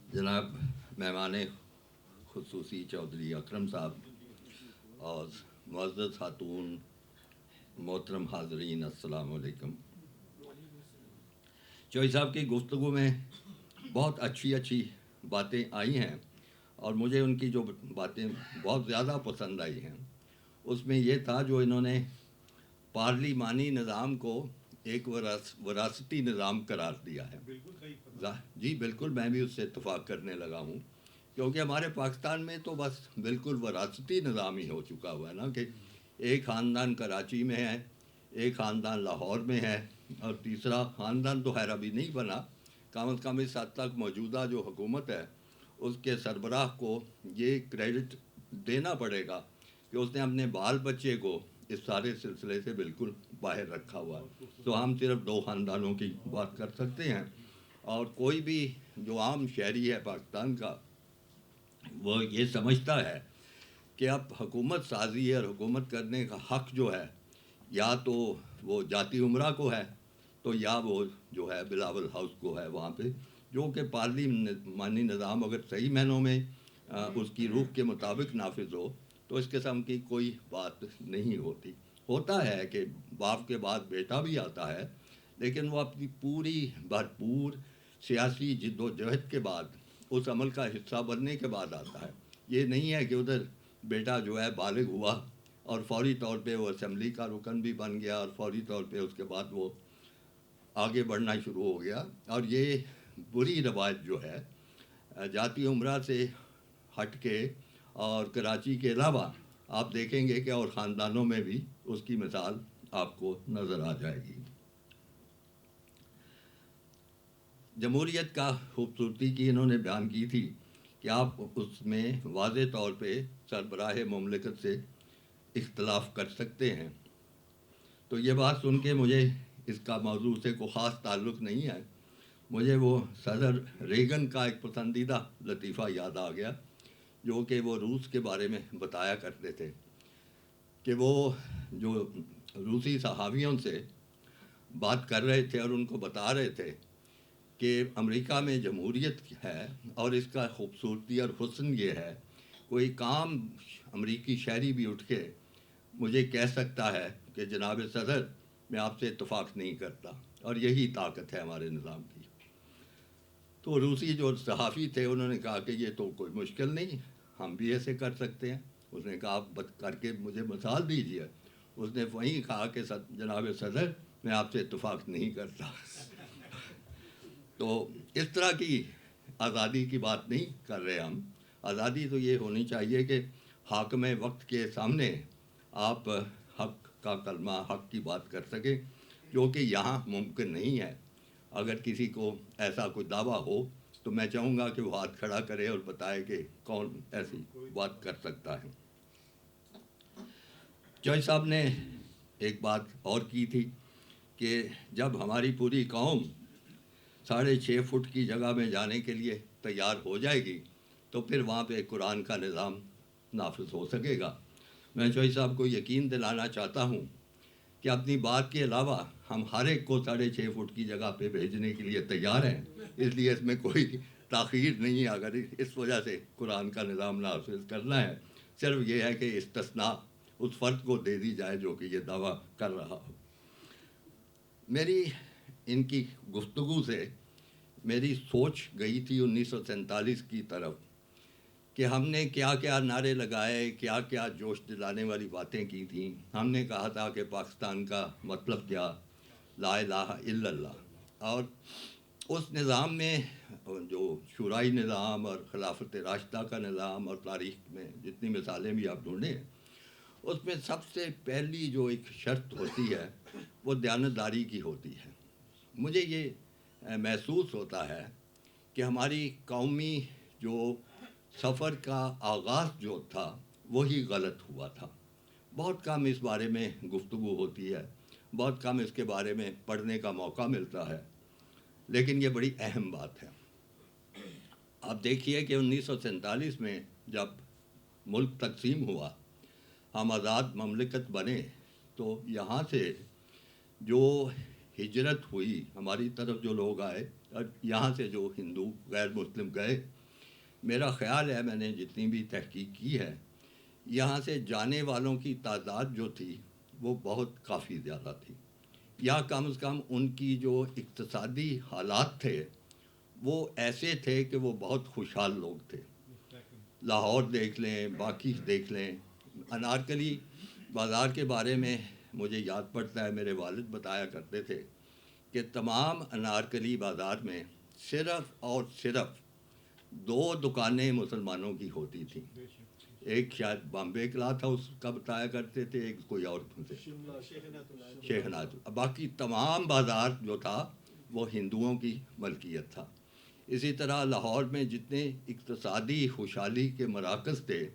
جناب مہمان خصوصی چودھری اکرم صاحب اور معزز خاتون، محترم حاضرین، السلام علیکم۔ چوہی صاحب کی گفتگو میں بہت اچھی باتیں آئی ہیں، اور مجھے ان کی جو باتیں بہت زیادہ پسند آئی ہیں اس میں یہ تھا جو انہوں نے پارلیمانی نظام کو ایک وراثتی نظام قرار دیا ہے۔ جی بالکل، میں بھی اس سے اتفاق کرنے لگا ہوں، کیونکہ ہمارے پاکستان میں تو بس بالکل وراثتی نظام ہی ہو چکا ہوا ہے نا، کہ ایک خاندان کراچی میں ہے، ایک خاندان لاہور میں ہے، اور تیسرا خاندان تو خیر ابھی نہیں بنا، کم از کم اس حد تک موجودہ جو حکومت ہے اس کے سربراہ کو یہ کریڈٹ دینا پڑے گا کہ اس نے اپنے بال بچے کو اس سارے سلسلے سے بالکل باہر رکھا ہوا ہے۔ تو ہم صرف دو خاندانوں کی بات کر سکتے ہیں، اور کوئی بھی جو عام شہری ہے پاکستان کا وہ یہ سمجھتا ہے کہ اب حکومت سازی اور حکومت کرنے کا حق جو ہے یا تو وہ جاتی عمرہ کو ہے، تو یا وہ جو ہے بلاول ہاؤس کو ہے وہاں پہ، جو کہ پارلیمانی نظام اگر صحیح معنوں میں اس کی روح کے مطابق نافذ ہو تو اس قسم کی کوئی بات نہیں ہوتی۔ ہوتا ہے کہ باپ کے بعد بیٹا بھی آتا ہے، لیکن وہ اپنی پوری بھرپور سیاسی جد و جہد کے بعد اس عمل کا حصہ بننے کے بعد آتا ہے۔ یہ نہیں ہے کہ ادھر بیٹا جو ہے بالغ ہوا اور فوری طور پہ وہ اسمبلی کا رکن بھی بن گیا اور فوری طور پہ اس کے بعد وہ آگے بڑھنا شروع ہو گیا۔ اور یہ بری روایت جو ہے جاتی عمرہ سے ہٹ کے اور کراچی کے علاوہ آپ دیکھیں گے کہ اور خاندانوں میں بھی اس کی مثال آپ کو نظر آ جائے گی۔ جمہوریت کا خوبصورتی کی انہوں نے بیان کی تھی کہ آپ اس میں واضح طور پہ سربراہ مملکت سے اختلاف کر سکتے ہیں۔ تو یہ بات سن کے مجھے اس کا موضوع سے کوئی خاص تعلق نہیں ہے، مجھے وہ صدر ریگن کا ایک پسندیدہ لطیفہ یاد آ گیا، جو کہ وہ روس کے بارے میں بتایا کرتے تھے کہ وہ جو روسی صحافیوں سے بات کر رہے تھے اور ان کو بتا رہے تھے کہ امریکہ میں جمہوریت ہے اور اس کا خوبصورتی اور حسن یہ ہے، کوئی کام امریکی شہری بھی اٹھ کے مجھے کہہ سکتا ہے کہ جناب صدر میں آپ سے اتفاق نہیں کرتا، اور یہی طاقت ہے ہمارے نظام کی۔ تو روسی جو صحافی تھے انہوں نے کہا کہ یہ تو کوئی مشکل نہیں، ہم بھی ایسے کر سکتے ہیں۔ اس نے کہا آپ کر کے مجھے مثال دیجیے۔ اس نے وہیں کہا کہ جناب صدر میں آپ سے اتفاق نہیں کرتا۔ تو اس طرح کی آزادی کی بات نہیں کر رہے ہم۔ آزادی تو یہ ہونی چاہیے کہ حاکم وقت کے سامنے آپ حق کا کلمہ، حق کی بات کر سکیں، جو کہ یہاں ممکن نہیں ہے۔ اگر کسی کو ایسا کوئی دعویٰ ہو تو میں چاہوں گا کہ وہ ہاتھ کھڑا کرے اور بتائے کہ کون ایسی بات کر سکتا ہے۔ چوہی صاحب نے ایک بات اور کی تھی کہ جب ہماری پوری قوم 6.5 فٹ کی جگہ میں جانے کے لیے تیار ہو جائے گی تو پھر وہاں پہ قرآن کا نظام نافذ ہو سکے گا۔ میں چوہی صاحب کو یقین دلانا چاہتا ہوں کہ اپنی بات کے علاوہ ہم ہر ایک کو 6.5 فٹ کی جگہ پہ بھیجنے کے لیے تیار ہیں، اس لیے اس میں کوئی تاخیر نہیں ہے۔ اگر اس وجہ سے قرآن کا نظام نافذ کرنا ہے، صرف یہ ہے کہ استثناء اس فرد کو دے دی جائے جو کہ یہ دعویٰ کر رہا ہو۔ میری ان کی گفتگو سے میری سوچ گئی تھی 1947 کی طرف کہ ہم نے کیا کیا نعرے لگائے، کیا کیا جوش دلانے والی باتیں کی تھیں۔ ہم نے کہا تھا کہ پاکستان کا مطلب کیا، لا الہ الا اللہ، اور اس نظام میں جو شورائی نظام اور خلافت راشدہ کا نظام اور تاریخ میں جتنی مثالیں بھی آپ ڈھونڈیں، اس میں سب سے پہلی جو ایک شرط ہوتی ہے وہ دیانتداری کی ہوتی ہے۔ مجھے یہ محسوس ہوتا ہے کہ ہماری قومی جو سفر کا آغاز جو تھا وہی غلط ہوا تھا۔ بہت کم اس بارے میں گفتگو ہوتی ہے، بہت کم اس کے بارے میں پڑھنے کا موقع ملتا ہے، لیکن یہ بڑی اہم بات ہے۔ آپ دیکھیے کہ 1947 میں جب ملک تقسیم ہوا، ہم آزاد مملکت بنے، تو یہاں سے جو ہجرت ہوئی ہماری طرف جو لوگ آئے یہاں سے جو ہندو غیر مسلم گئے، میرا خیال ہے، میں نے جتنی بھی تحقیق کی ہے، یہاں سے جانے والوں کی تعداد جو تھی وہ بہت کافی زیادہ تھی، یا کم از کم ان کی جو اقتصادی حالات تھے وہ ایسے تھے کہ وہ بہت خوشحال لوگ تھے۔ لاہور دیکھ لیں، باقی دیکھ لیں، انارکلی بازار کے بارے میں مجھے یاد پڑتا ہے، میرے والد بتایا کرتے تھے کہ تمام انارکلی بازار میں صرف اور صرف 2 دکانیں مسلمانوں کی ہوتی تھیں، ایک شاید بامبے قلعہ تھا اس کا بتایا کرتے تھے، ایک کوئی اور تھے شیخ ناز، باقی تمام بازار جو تھا وہ ہندوؤں کی ملکیت تھا۔ اسی طرح لاہور میں جتنے اقتصادی خوشحالی کے مراکز تھے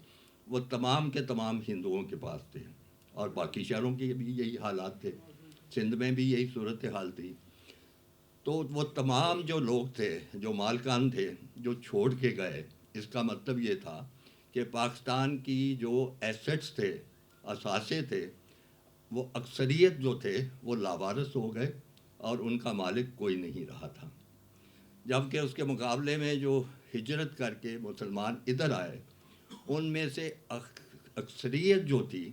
وہ تمام کے تمام ہندوؤں کے پاس تھے، اور باقی شہروں کے بھی یہی حالات تھے، سندھ میں بھی یہی صورتحال تھی۔ تو وہ تمام جو لوگ تھے، جو مالکان تھے، جو چھوڑ کے گئے، اس کا مطلب یہ تھا کہ پاکستان کی جو ایسٹس تھے، اثاثے تھے، وہ اکثریت جو تھے وہ لاوارث ہو گئے اور ان کا مالک کوئی نہیں رہا تھا، جبکہ اس کے مقابلے میں جو ہجرت کر کے مسلمان ادھر آئے ان میں سے اکثریت جو تھی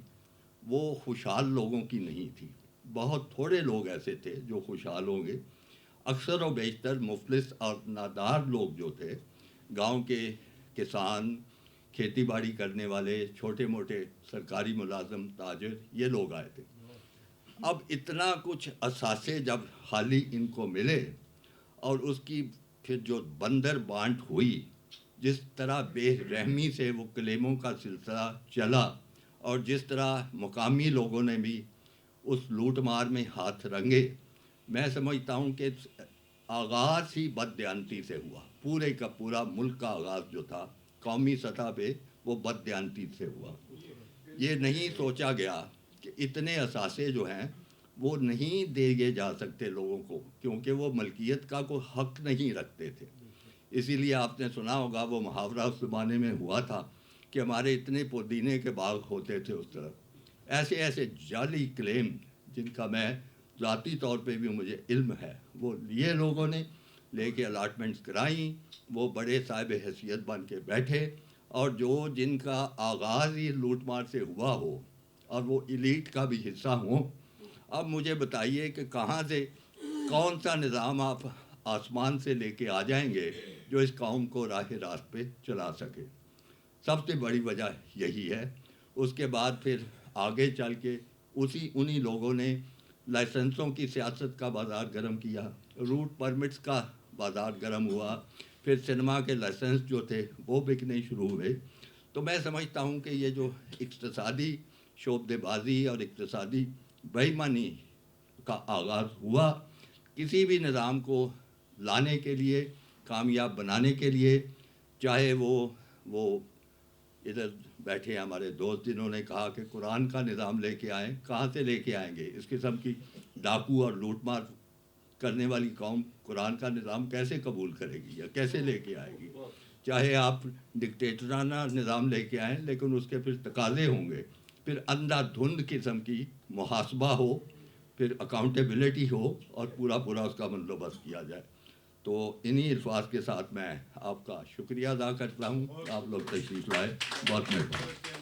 وہ خوشحال لوگوں کی نہیں تھی، بہت تھوڑے لوگ ایسے تھے جو خوشحال ہوں گے، اکثر و بیشتر مفلس اور نادار لوگ جو تھے، گاؤں کے کسان، کھیتی باڑی کرنے والے، چھوٹے موٹے سرکاری ملازم، تاجر، یہ لوگ آئے تھے۔ اب اتنا کچھ اثاثے جب خالی ان کو ملے اور اس کی پھر جو بندر بانٹ ہوئی، جس طرح بے رحمی سے وہ کلیموں کا سلسلہ چلا اور جس طرح مقامی لوگوں نے بھی اس لوٹ مار میں ہاتھ رنگے، میں سمجھتا ہوں کہ آغاز ہی بددیانتی سے ہوا، پورے کا پورا ملک کا آغاز جو تھا قومی سطح پہ وہ بددیانتی سے ہوا۔ یہ نہیں سوچا گیا کہ اتنے اثاثے جو ہیں وہ نہیں دیے جا سکتے لوگوں کو، کیونکہ وہ ملکیت کا کوئی حق نہیں رکھتے تھے۔ اسی لیے آپ نے سنا ہوگا وہ محاورہ اس زمانے میں ہوا تھا کہ ہمارے اتنے پودینے کے باغ ہوتے تھے اس طرف، ایسے ایسے جعلی کلیم جن کا میں ذاتی طور پہ بھی مجھے علم ہے، وہ لیے لوگوں نے، لے کے الاٹمنٹس کرائیں، وہ بڑے صاحب حیثیت بن کے بیٹھے، اور جن کا آغاز ہی لوٹ مار سے ہوا ہو اور وہ ایلیٹ کا بھی حصہ ہوں، اب مجھے بتائیے کہ کہاں سے کون سا نظام آپ آسمان سے لے کے آ جائیں گے جو اس قوم کو راہ راست پہ چلا سکے۔ سب سے بڑی وجہ یہی ہے۔ اس کے بعد پھر آگے چل کے انہی لوگوں نے لائسنسوں کی سیاست کا بازار گرم کیا، روٹ پرمٹس کا بازار گرم ہوا، پھر سنیما کے لائسنس جو تھے وہ بکنے شروع ہوئے۔ تو میں سمجھتا ہوں کہ یہ جو اقتصادی شعبدے بازی اور اقتصادی بے ایمانی کا آغاز ہوا، کسی بھی نظام کو لانے کے لیے، کامیاب بنانے کے لیے، چاہے وہ ادھر بیٹھے ہمارے دوست جنہوں نے کہا کہ قرآن کا نظام لے کے آئیں، کہاں سے لے کے آئیں گے؟ اس قسم کی ڈاکو اور لوٹ مار کرنے والی قوم قرآن کا نظام کیسے قبول کرے گی یا کیسے لے کے آئے گی؟ چاہے آپ ڈکٹیٹرانہ نظام لے کے آئیں، لیکن اس کے پھر تقاضے ہوں گے، پھر اندھا دھند قسم کی محاسبہ ہو، پھر اکاؤنٹیبلٹی ہو، اور پورا اس کا بندوبست کیا جائے۔ تو انہی الفاظ کے ساتھ میں آپ کا شکریہ ادا کرتا ہوں، آپ لوگ تشریف لائے، بہت مہربانی۔